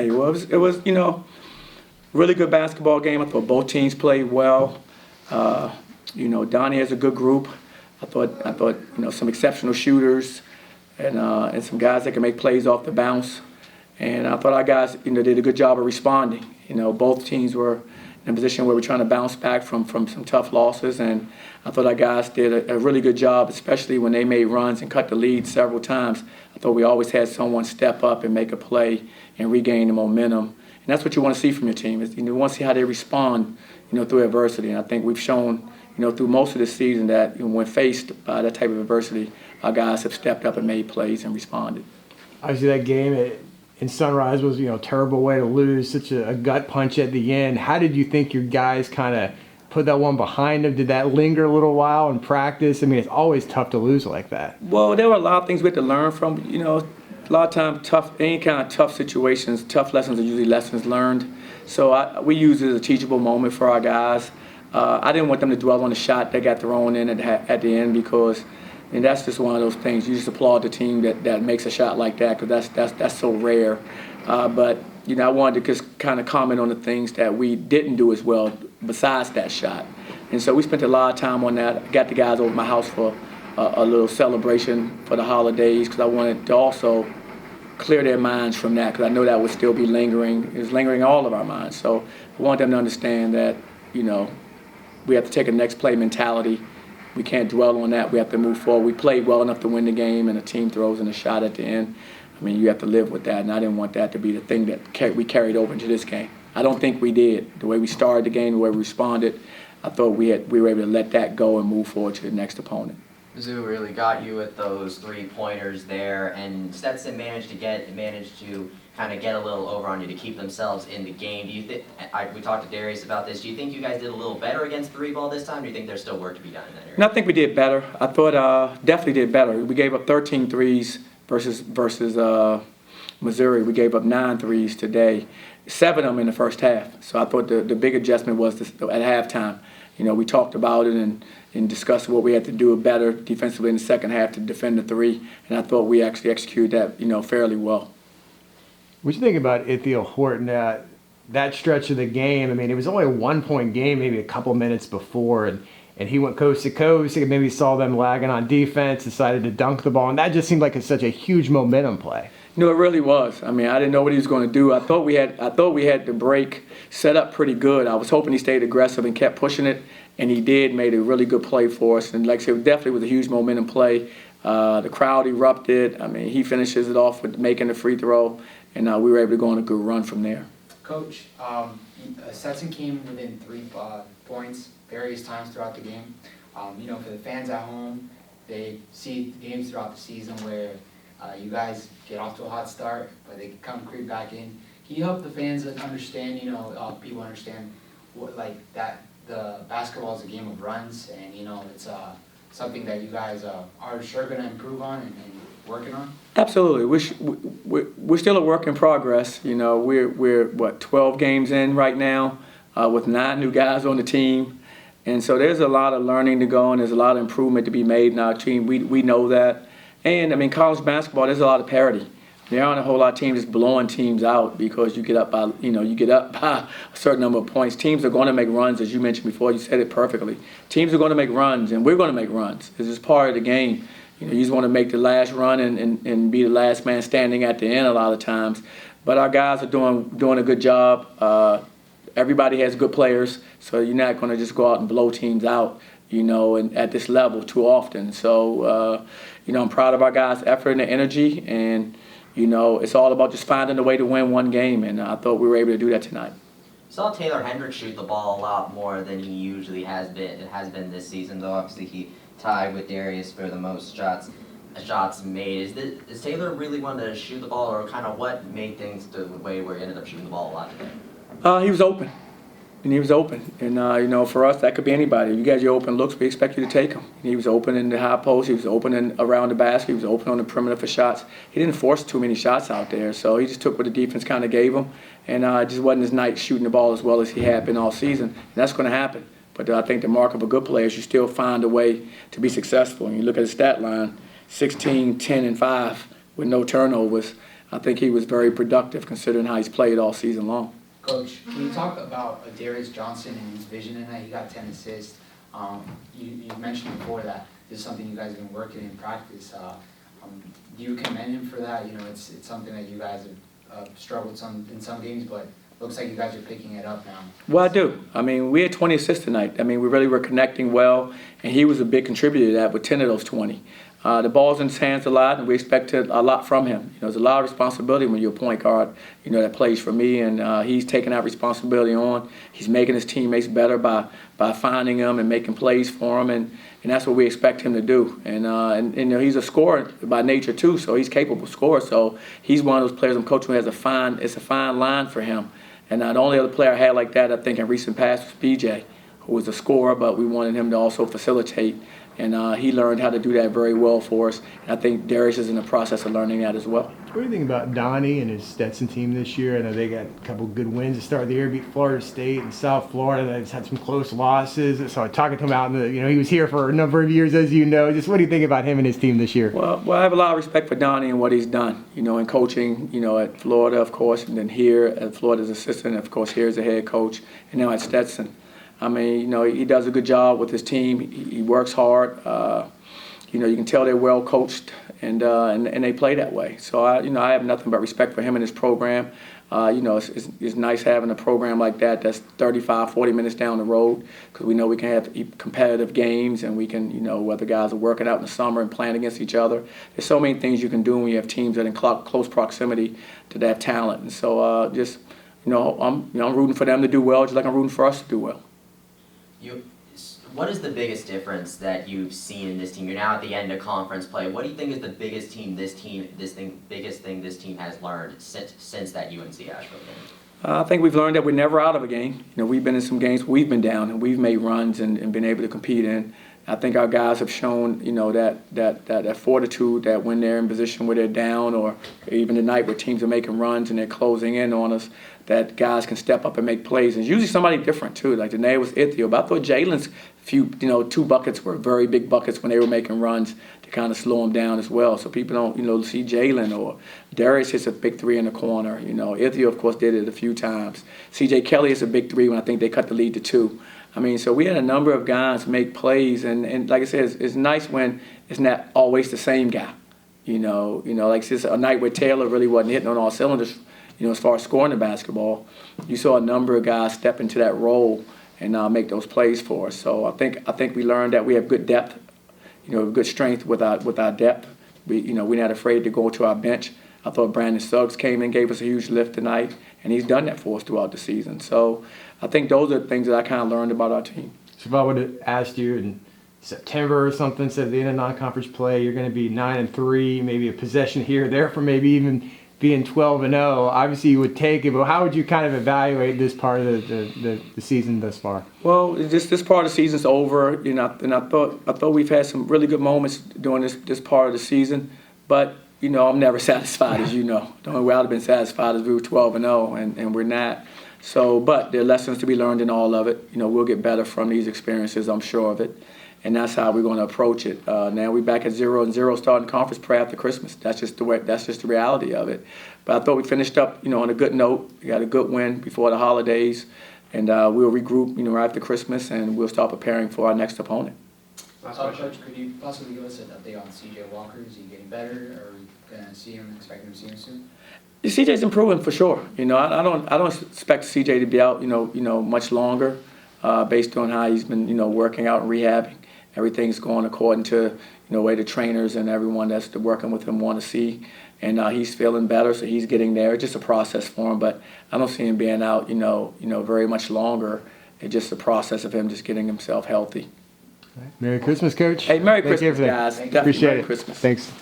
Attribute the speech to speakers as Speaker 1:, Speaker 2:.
Speaker 1: It was really good basketball game. I thought both teams played well. Donnie has a good group. I thought some exceptional shooters and some guys that can make plays off the bounce. And I thought our guys did a good job of responding. Both teams were in a position where we're trying to bounce back from some tough losses, and I thought our guys did a really good job, especially when they made runs and cut the lead several times. I thought we always had someone step up and make a play and regain the momentum. And that's what you want to see from your team. Is you want to see how they respond, through adversity. And I think we've shown, through most of the season that when faced by that type of adversity, our guys have stepped up and made plays and responded.
Speaker 2: Obviously, that game in Sunrise was a terrible way to lose, such a gut punch at the end. How did you think your guys kind of put that one behind them? Did that linger a little while in practice? I mean, it's always tough to lose like that.
Speaker 1: Well, there were a lot of things we had to learn from. A lot of times, any kind of tough situations, tough lessons are usually lessons learned. So we used it as a teachable moment for our guys. I didn't want them to dwell on the shot that got thrown in at the end because. And that's just one of those things. You just applaud the team that makes a shot like that because that's so rare. But I wanted to just kind of comment on the things that we didn't do as well besides that shot. And so we spent a lot of time on that. I got the guys over at my house for a little celebration for the holidays because I wanted to also clear their minds from that because I know that would still be lingering. It was lingering in all of our minds. So I want them to understand that we have to take a next play mentality. We can't dwell on that. We have to move forward. We played well enough to win the game, and the team throws in a shot at the end. I mean, you have to live with that, and I didn't want that to be the thing that we carried over into this game. I don't think we did. The way we started the game, the way we responded, I thought we were able to let that go and move forward to the next opponent.
Speaker 3: Mizzou really got you with those 3-pointers there, and Stetson managed to kind of get a little over on you to keep themselves in the game. Do you think we talked to Darius about this? Do you think you guys did a little better against 3-ball this time? Or do you think there's still work to be done in that area?
Speaker 1: No, I think we did better. I thought definitely did better. We gave up 13 threes versus Missouri. We gave up 9 threes today, 7 of them in the first half. So I thought the big adjustment was at halftime. We talked about it and discussed what we had to do better defensively in the second half to defend the 3, and I thought we actually executed that fairly well.
Speaker 2: What do you think about Ithiel Horton that stretch of the game? I mean, it was only a 1-point game maybe a couple minutes before, and he went coast to coast. Maybe saw them lagging on defense, decided to dunk the ball, and that just seemed like such a huge momentum play.
Speaker 1: It really was. I mean, I didn't know what he was going to do. I thought we had the break set up pretty good. I was hoping he stayed aggressive and kept pushing it, and he did. Made a really good play for us. And like I said, it definitely was a huge momentum play. The crowd erupted. I mean, he finishes it off with making the free throw, and we were able to go on a good run from there.
Speaker 4: Coach, Stetson came within 3 points various times throughout the game. For the fans at home, they see games throughout the season where you guys get off to a hot start, but they come creep back in. Can you help the fans understand, people understand what that the basketball is a game of runs, and it's something that you guys are sure going to improve on and working on?
Speaker 1: Absolutely. We're still a work in progress. We're 12 games in right now with 9 new guys on the team. And so there's a lot of learning to go, and there's a lot of improvement to be made in our team. We know that. And, I mean, college basketball, there's a lot of parity. There aren't a whole lot of teams just blowing teams out because you get up by a certain number of points. Teams are going to make runs, as you mentioned before. You said it perfectly. Teams are going to make runs, and we're going to make runs. It's just part of the game. You just want to make the last run and be the last man standing at the end a lot of times. But our guys are doing a good job. Everybody has good players, so you're not going to just go out and blow teams out, and at this level too often. So, I'm proud of our guys' effort and their energy, and it's all about just finding a way to win one game, and I thought we were able to do that tonight.
Speaker 3: Saw Taylor Hendricks shoot the ball a lot more than he usually has been this season, though obviously he tied with Darius for the most shots made. Is Taylor really wanting to shoot the ball, or kind of what made things the way where he ended up shooting the ball a lot today?
Speaker 1: He was open. And he was open. And, for us, that could be anybody. You got your open looks, we expect you to take them. And he was open in the high post. He was open around the basket. He was open on the perimeter for shots. He didn't force too many shots out there. So he just took what the defense kind of gave him. And it just wasn't his night shooting the ball as well as he had been all season. And that's going to happen. But I think the mark of a good player is you still find a way to be successful. And you look at his stat line, 16, 10, and 5 with no turnovers. I think he was very productive considering how he's played all season long.
Speaker 4: Coach, can you talk about Darius Johnson and his vision tonight? He got 10 assists. You mentioned before that this is something you guys have been working in practice. Do you commend him for that? You know, it's something that you guys have struggled in some games, but looks like you guys are picking it up now.
Speaker 1: Well, I do. I mean, we had 20 assists tonight. I mean, we really were connecting well, and he was a big contributor to that with 10 of those 20. The ball's in his hands a lot, and we expected a lot from him. You know, there's a lot of responsibility when you're a point guard, you know, that plays for me, and he's taking that responsibility on. He's making his teammates better by finding them and making plays for them, and that's what we expect him to do. And you know, he's a scorer by nature too, so he's capable scorer. So he's one of those players I'm coaching who has it's a fine line for him. And the only other player I had like that, I think, in recent past was BJ, who was a scorer, but we wanted him to also facilitate. And he learned how to do that very well for us. And I think Darius is in the process of learning that as well.
Speaker 2: What do you think about Donnie and his Stetson team this year? I know they got a couple good wins to start the year, beat Florida State and South Florida. They've had some close losses. So talking to him out in he was here for a number of years, as you know. Just what do you think about him and his team this year?
Speaker 1: Well, I have a lot of respect for Donnie and what he's done, you know, in coaching, you know, at Florida, of course, and then here at Florida's assistant, of course, here as a head coach, and now at Stetson. I mean, you know, he does a good job with his team. He works hard. You know, you can tell they're well coached, and they play that way. So I have nothing but respect for him and his program. You know, it's nice having a program like that that's 35, 40 minutes down the road, because we know we can have competitive games, and we can, you know, whether guys are working out in the summer and playing against each other. There's so many things you can do when you have teams that are in close proximity to that talent. And so I'm rooting for them to do well, just like I'm rooting for us to do well.
Speaker 3: What is the biggest difference that you've seen in this team? You're now at the end of conference play. What do you think is the biggest thing this team has learned since that UNC Asheville game?
Speaker 1: I think we've learned that we're never out of a game. You know, we've been in some games where we've been down and we've made runs and been able to compete in. I think our guys have shown, you know, that fortitude, that when they're in position where they're down, or even tonight where teams are making runs and they're closing in on us, that guys can step up and make plays. And it's usually somebody different too. Like today was Ithiel, but I thought Jalen's two buckets were very big buckets when they were making runs to kind of slow them down as well. So people don't, you know, see Jalen, or Darius hits a big three in the corner. You know, Ithiel, of course, did it a few times. C.J. Kelly hits a big three when I think they cut the lead to 2. I mean, so we had a number of guys make plays, and like I said, it's nice when it's not always the same guy. You know, like it's a night where Taylor really wasn't hitting on all cylinders, you know, as far as scoring the basketball. You saw a number of guys step into that role and make those plays for us. So I think we learned that we have good depth, you know, good strength with our depth. We're not afraid to go to our bench. I thought Brandon Suggs came in and gave us a huge lift tonight, and he's done that for us throughout the season. So I think those are the things that I kind of learned about our team.
Speaker 2: So if I would have asked you in September or something, said at the end of non-conference play, you're going to be 9-3, maybe a possession here or there for maybe even being 12-0. Obviously, you would take it, but how would you kind of evaluate this part of the season thus far?
Speaker 1: Well, this part of the season's over, you know, and I thought we've had some really good moments during this part of the season, but you know, I'm never satisfied, as you know. The only way I'd have been satisfied is we were 12-0, and we're not. So, but there are lessons to be learned in all of it. You know, we'll get better from these experiences, I'm sure of it. And that's how we're going to approach it. Now we're back at 0-0 starting conference play after Christmas. That's just the reality of it. But I thought we finished up, you know, on a good note. We got a good win before the holidays, and we'll regroup, you know, right after Christmas, and we'll start preparing for our next opponent.
Speaker 4: Coach, could you possibly give us an update on C.J. Walker? Is he getting better? Are we going to expect him to see him soon?
Speaker 1: CJ's improving for sure. You know, I don't expect CJ to be out, you know, much longer, based on how he's been, you know, working out and rehabbing. Everything's going according to, you know, way the trainers and everyone that's working with him want to see, and he's feeling better, so he's getting there. It's just a process for him, but I don't see him being out, you know, very much longer. It's just a process of him just getting himself healthy.
Speaker 2: Merry Christmas, Coach.
Speaker 1: Hey, Merry Christmas, guys.
Speaker 2: Appreciate
Speaker 1: Merry
Speaker 2: it.
Speaker 1: Christmas.
Speaker 2: Thanks.